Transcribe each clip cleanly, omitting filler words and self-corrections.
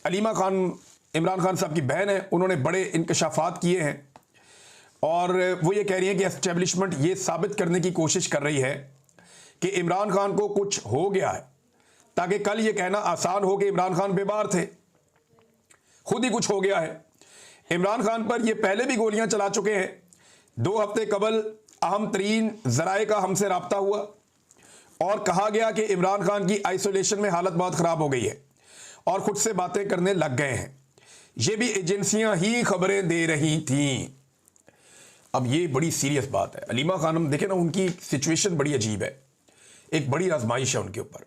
अलीमा खान इमरान खान साहब की बहन है, उन्होंने बड़े इंकशाफात किए हैं और वो ये कह रही है कि एस्टेब्लिशमेंट ये साबित करने की कोशिश कर रही है कि इमरान खान को कुछ हो गया है, ताकि कल ये कहना आसान हो कि इमरान खान बीमार थे, खुद ही कुछ हो गया है। इमरान खान पर ये पहले भी गोलियां चला चुके हैं। 2 हफ्ते कबल अहम तरीन जराए का हमसे रब्ता हुआ और कहा गया कि इमरान खान की आइसोलेशन में हालत बहुत ख़राब हो गई है और खुद से बातें करने लग गए हैं। ये भी एजेंसियां ही खबरें दे रही थीं। अब ये बड़ी सीरियस बात है। अलीमा खानम देखें ना, उनकी सिचुएशन बड़ी अजीब है, एक बड़ी आजमाइश है उनके ऊपर।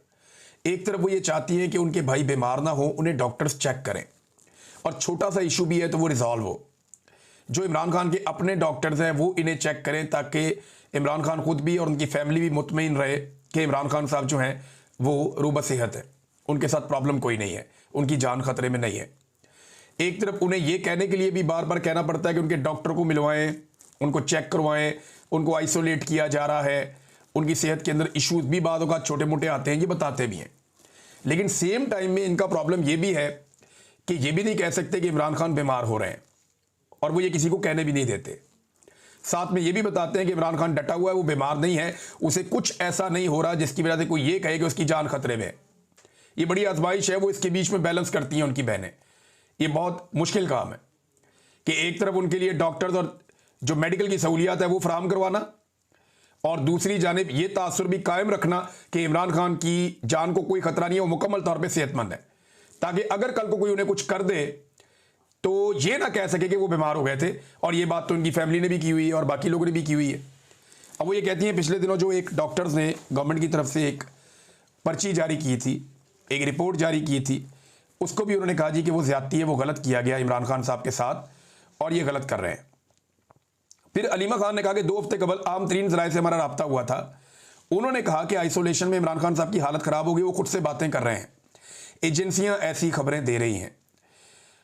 एक तरफ वो ये चाहती हैं कि उनके भाई बीमार ना हो, उन्हें डॉक्टर्स चेक करें और छोटा सा इशू भी है तो वो रिजॉल्व हो। जो इमरान खान के अपने डॉक्टर्स हैं वो इन्हें चेक करें ताकि इमरान खान खुद भी और उनकी फैमिली भी मुतमईन रहे कि इमरान खान साहब जो हैं वो रूबा सेहत है, उनके साथ प्रॉब्लम कोई नहीं है, उनकी जान खतरे में नहीं है। एक तरफ उन्हें यह कहने के लिए भी बार बार कहना पड़ता है कि उनके डॉक्टर को मिलवाएं, उनको चेक करवाएं, उनको आइसोलेट किया जा रहा है, उनकी सेहत के अंदर इश्यूज भी बाद औक़ात छोटे मोटे आते हैं, ये बताते भी हैं। लेकिन सेम टाइम में इनका प्रॉब्लम ये भी है कि ये भी नहीं कह सकते कि इमरान खान बीमार हो रहे हैं और वो ये किसी को कहने भी नहीं देते। साथ में ये भी बताते हैं कि इमरान खान डटा हुआ है, वो बीमार नहीं है, उसे कुछ ऐसा नहीं हो रहा जिसकी वजह से कोई ये कहे कि उसकी जान खतरे में है। ये बड़ी आजमाइश है, वो इसके बीच में बैलेंस करती हैं उनकी बहनें। ये बहुत मुश्किल काम है कि एक तरफ उनके लिए डॉक्टर्स और जो मेडिकल की सहूलियात है वो फराहम करवाना और दूसरी जानिब ये तासुर भी कायम रखना कि इमरान खान की जान को कोई खतरा नहीं है, वो मुकम्मल तौर पर सेहतमंद है, ताकि अगर कल को कोई उन्हें कुछ कर दे तो ये ना कह सके कि वो बीमार हो गए थे। और ये बात तो उनकी फैमिली ने भी की हुई है और बाकी लोगों ने भी की हुई है। अब वो ये कहती हैं पिछले दिनों जो एक डॉक्टर्स ने गवर्नमेंट की तरफ से एक पर्ची जारी की थी, एक रिपोर्ट जारी की थी, उसको भी उन्होंने कहा जी कि वो ज्यादती है, वो गलत किया गया इमरान खान साहब के साथ और ये गलत कर रहे हैं। फिर अलीमा खान ने कहा कि 2 हफ्ते कबल आम तरीन जराए से हमारा रब्ता हुआ था, उन्होंने कहा कि आइसोलेशन में इमरान खान साहब की हालत ख़राब हो गई, वो खुद से बातें कर रहे हैं, एजेंसियां ऐसी खबरें दे रही हैं।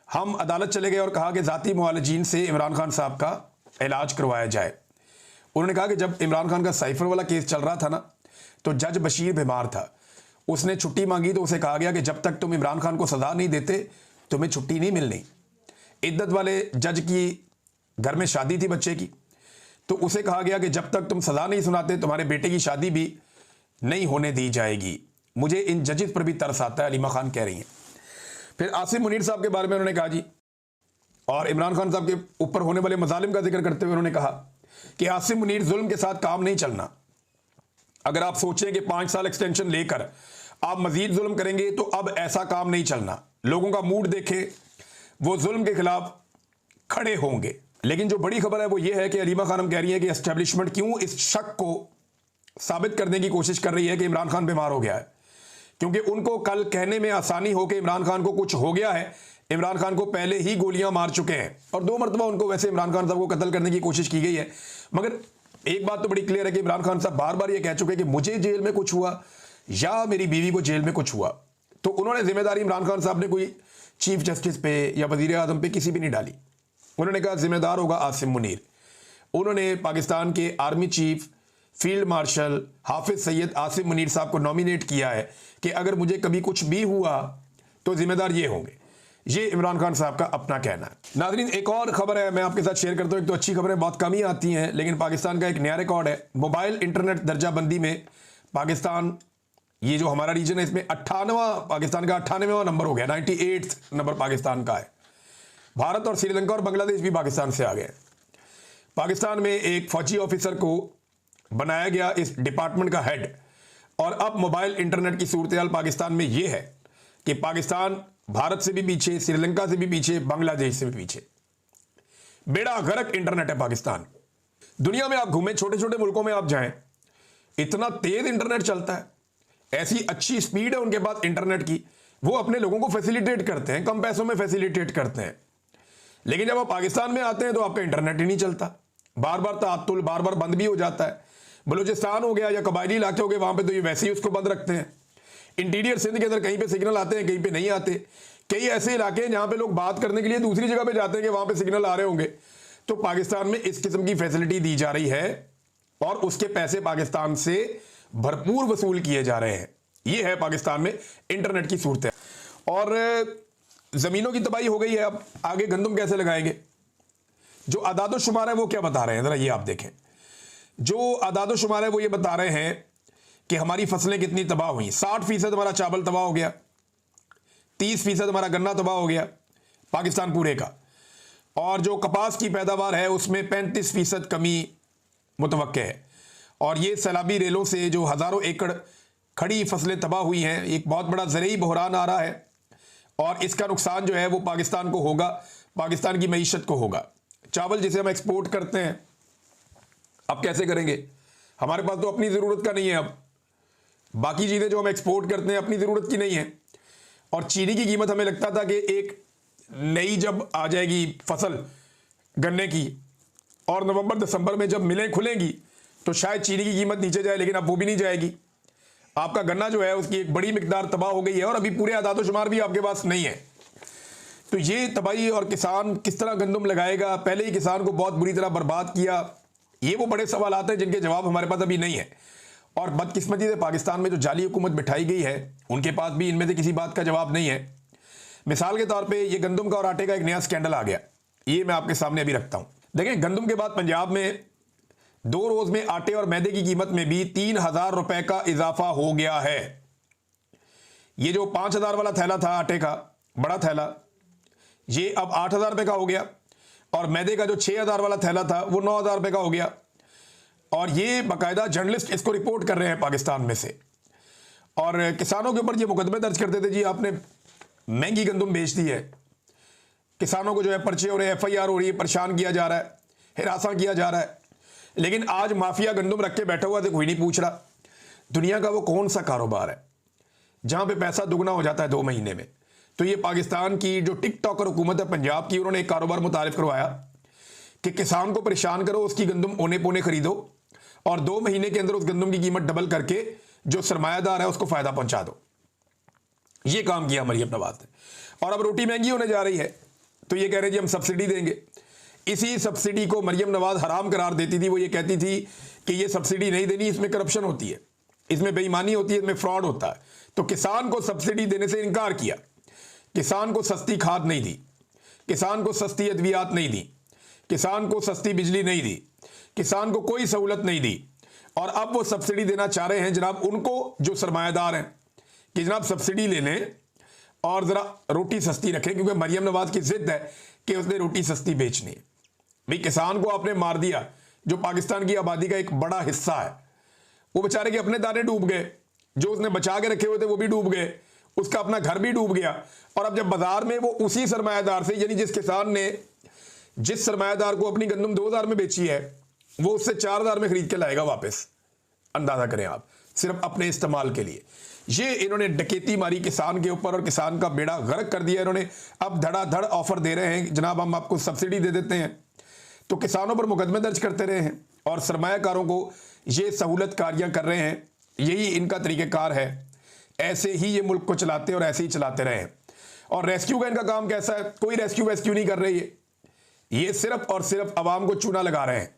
हम अदालत चले गए और कहा कि ज़ाती मुआलजीन से इमरान खान साहब का इलाज करवाया जाए। उन्होंने कहा कि जब इमरान खान का साइफर वाला केस चल रहा था ना, तो जज बशीर बीमार था, उसने छुट्टी मांगी तो उसे कहा गया कि जब तक तुम इमरान खान को सज़ा नहीं देते तुम्हें छुट्टी नहीं मिलनी। इद्दत वाले जज की घर में शादी थी बच्चे की, तो उसे कहा गया कि जब तक तुम सज़ा नहीं सुनाते तुम्हारे बेटे की शादी भी नहीं होने दी जाएगी। मुझे इन जजेस पर भी तरस आता है, अलीमा खान कह रही हैं। फिर आसिम मुनीर साहब के बारे में उन्होंने कहा जी, और इमरान खान साहब के ऊपर होने वाले मजालिम का जिक्र करते हुए उन्होंने कहा कि आसिम मुनीर जुल्म के साथ काम नहीं चलना। अगर आप सोचें कि 5 साल एक्सटेंशन लेकर आप मजीद जुल्म करेंगे तो अब ऐसा काम नहीं चलना। लोगों का मूड देखें, वो जुल्म के खिलाफ खड़े होंगे। लेकिन जो बड़ी खबर है वो ये है कि अलीमा खानम कह रही है कि एस्टेब्लिशमेंट क्यों इस शक को साबित करने की कोशिश कर रही है कि इमरान खान बीमार हो गया है, क्योंकि उनको कल कहने में आसानी हो कि इमरान खान को कुछ हो गया है। इमरान खान को पहले ही गोलियां मार चुके हैं और 2 मरतबा उनको वैसे इमरान खान साहब को कत्ल करने की कोशिश की गई है। मगर एक बात तो बड़ी क्लियर है कि इमरान खान साहब बार बार ये कह चुके हैं कि मुझे जेल में कुछ हुआ या मेरी बीवी को जेल में कुछ हुआ, तो उन्होंने जिम्मेदारी इमरान खान साहब ने कोई चीफ जस्टिस पे या वजीर आजम पे किसी भी नहीं डाली। उन्होंने कहा जिम्मेदार होगा आसिम मुनीर। उन्होंने पाकिस्तान के आर्मी चीफ फील्ड मार्शल हाफिज सैयद आसिम मुनीर साहब को नॉमिनेट किया है कि अगर मुझे कभी कुछ भी हुआ तो जिम्मेदार ये होंगे। ये इमरान खान साहब का अपना कहना है। नाज़रीन, एक और खबर है मैं आपके साथ शेयर करता हूँ। एक तो अच्छी खबरें बहुत कम ही आती हैं, लेकिन पाकिस्तान का एक नया रिकॉर्ड है। मोबाइल इंटरनेट दर्जाबंदी में पाकिस्तान, ये जो हमारा रीजन है, इसमें 98वां पाकिस्तान का 98वां नंबर हो गया, 98th नंबर पाकिस्तान का है। भारत और श्रीलंका और बांग्लादेश भी पाकिस्तान से आ गए। पाकिस्तान में एक फौजी ऑफिसर को बनाया गया इस डिपार्टमेंट का हेड, और अब मोबाइल इंटरनेट की सूरत पाकिस्तान में यह है कि पाकिस्तान भारत से भी पीछे, श्रीलंका से भी पीछे, बांग्लादेश से भी पीछे। बेड़ा गर्क इंटरनेट है पाकिस्तान। दुनिया में आप घूमें, छोटे छोटे मुल्कों में आप जाएं, इतना तेज इंटरनेट चलता है, ऐसी अच्छी स्पीड है उनके पास इंटरनेट की, वो अपने लोगों को फैसिलिटेट करते हैं, कम पैसों में फैसिलिटेट करते हैं। लेकिन जब आप पाकिस्तान में आते हैं तो आपका इंटरनेट ही नहीं चलता, बार बार तातुल, बार बार बंद भी हो जाता है। बलूचिस्तान हो गया या कबायली इलाके हो गए, वहां पे तो ये वैसे ही उसको बंद रखते हैं। इंटीरियर सिंध के अंदर कहीं पे सिग्नल आते हैं, कहीं पे नहीं आते। कई ऐसे इलाके हैं जहां पे लोग बात करने के लिए दूसरी जगह पे जाते हैं कि वहां पे सिग्नल आ रहे होंगे। तो पाकिस्तान में इस किस्म की फैसिलिटी दी जा रही है और उसके पैसे पाकिस्तान से भरपूर वसूल किए जा रहे हैं। ये है पाकिस्तान में इंटरनेट की सूरत है। और ज़मीनों की तबाही हो गई है, अब आगे गंदम कैसे लगाएंगे? जो आदाद शुमार है वो क्या बता रहे हैं, ज़रा ये आप देखें। जो आदाद शुमार है वो ये बता रहे हैं कि हमारी फसलें कितनी तबाह हुई। 60% हमारा चावल तबाह हो गया, 30% हमारा गन्ना तबाह हो गया पाकिस्तान पूरे का, और जो कपास की पैदावार है उसमें 35% कमी मुतवक्के है। और ये सैलाबी रेलों से जो हज़ारों एकड़ खड़ी फसलें तबाह हुई हैं, एक बहुत बड़ा ज़रूरी बहरान आ रहा है, और इसका नुकसान जो है वो पाकिस्तान को होगा, पाकिस्तान की मईशत को होगा। चावल जिसे हम एक्सपोर्ट करते हैं, अब कैसे करेंगे? हमारे पास तो अपनी ज़रूरत का नहीं है। अब बाकी चीज़ें जो हम एक्सपोर्ट करते हैं अपनी ज़रूरत की नहीं है। और चीनी की कीमत हमें लगता था कि एक नई जब आ जाएगी फसल गन्ने की, और नवंबर दिसंबर में जब मिलें खुलेंगी तो शायद चीनी की कीमत नीचे जाए, लेकिन अब वो भी नहीं जाएगी। आपका गन्ना जो है उसकी एक बड़ी मिकदार तबाह हो गई है, और अभी पूरे आदाद शुमार भी आपके पास नहीं है। तो ये तबाही, और किसान किस तरह गंदम लगाएगा, पहले ही किसान को बहुत बुरी तरह बर्बाद किया, ये वो बड़े सवाल आते हैं जिनके जवाब हमारे पास अभी नहीं है। और बदकिस्मती से पाकिस्तान में जो जाली हुकूमत बिठाई गई है उनके पास भी इनमें से किसी बात का जवाब नहीं है। मिसाल के तौर पे ये गंदम का और आटे का एक नया स्कैंडल आ गया, ये मैं आपके सामने अभी रखता हूं। देखें, गंदम के बाद पंजाब में 2 रोज में आटे और मैदे की कीमत में भी 3000 रुपए का इजाफा हो गया है। ये जो 5000 वाला थैला था आटे का, बड़ा थैला, ये अब 8000 रुपए का हो गया, और मैदे का जो 6000 वाला थैला था वो 9000 रुपए का हो गया। और ये बाकायदा जर्नलिस्ट इसको रिपोर्ट कर रहे हैं पाकिस्तान में से, और किसानों के ऊपर ये मुकदमे दर्ज करते थे, जी आपने महंगी गंदम बेच दी है, किसानों को जो है पर्चे हो रहे हैं, FIR हो रही है, परेशान किया जा रहा है, हिरासा किया जा रहा है। लेकिन आज माफिया गंदम रख के बैठा हुआ तो कोई नहीं पूछ रहा। दुनिया का वो कौन सा कारोबार है जहां पे पैसा दुगना हो जाता है 2 महीने में? तो ये पाकिस्तान की जो टिकटॉकर हुकूमत है पंजाब की, उन्होंने एक कारोबार मुतारिफ करवाया कि किसान को परेशान करो, उसकी गंदम ओने पोने खरीदो, और 2 महीने के अंदर उस गंदम की कीमत डबल करके जो सरमायादार है उसको फायदा पहुंचा दो। ये काम किया मरियम नवाज ने। और अब रोटी महंगी होने जा रही है तो ये कह रहे जी हम सब्सिडी देंगे। इसी सब्सिडी को मरियम नवाज हराम करार देती थी। वो ये कहती थी कि ये सब्सिडी नहीं देनी, इसमें करप्शन होती है, इसमें बेईमानी होती है, इसमें फ्रॉड होता है। तो किसान को सब्सिडी देने से इनकार किया, किसान को सस्ती खाद नहीं दी, किसान को सस्ती अद्वियात नहीं दी, किसान को सस्ती बिजली नहीं दी, किसान को कोई सहूलत नहीं दी। और अब वो सब्सिडी देना चाह रहे हैं जनाब उनको जो सरमायादार हैं कि जनाब सब्सिडी ले लें और ज़रा रोटी सस्ती रखें, क्योंकि मरियम नवाज की जिद है कि उसने रोटी सस्ती बेचनी है। भाई किसान को आपने मार दिया, जो पाकिस्तान की आबादी का एक बड़ा हिस्सा है, वो बेचारे के अपने दाने डूब गए, जो उसने बचा के रखे हुए थे वो भी डूब गए, उसका अपना घर भी डूब गया। और अब जब बाजार में वो उसी सरमायादार से, यानी जिस किसान ने जिस सरमायादार को अपनी गंदम 2000 में बेची है, वो उससे 4000 में खरीद के लाएगा वापस। अंदाजा करें आप, सिर्फ अपने इस्तेमाल के लिए। ये इन्होंने डकैती मारी किसान के ऊपर और किसान का बेड़ा गर्क कर दिया इन्होंने। अब धड़ाधड़ ऑफर दे रहे हैं, जनाब हम आपको सब्सिडी दे देते हैं, तो किसानों पर मुकदमे दर्ज करते रहे हैं और सरमायाकारों को ये सहूलत कारियाँ कर रहे हैं। यही इनका तरीक़ेकार है, ऐसे ही ये मुल्क को चलाते और ऐसे ही चलाते रहे हैं। और रेस्क्यू का इनका काम कैसा है? कोई रेस्क्यू वेस्क्यू नहीं कर रही है, ये सिर्फ और सिर्फ आवाम को चूना लगा रहे हैं।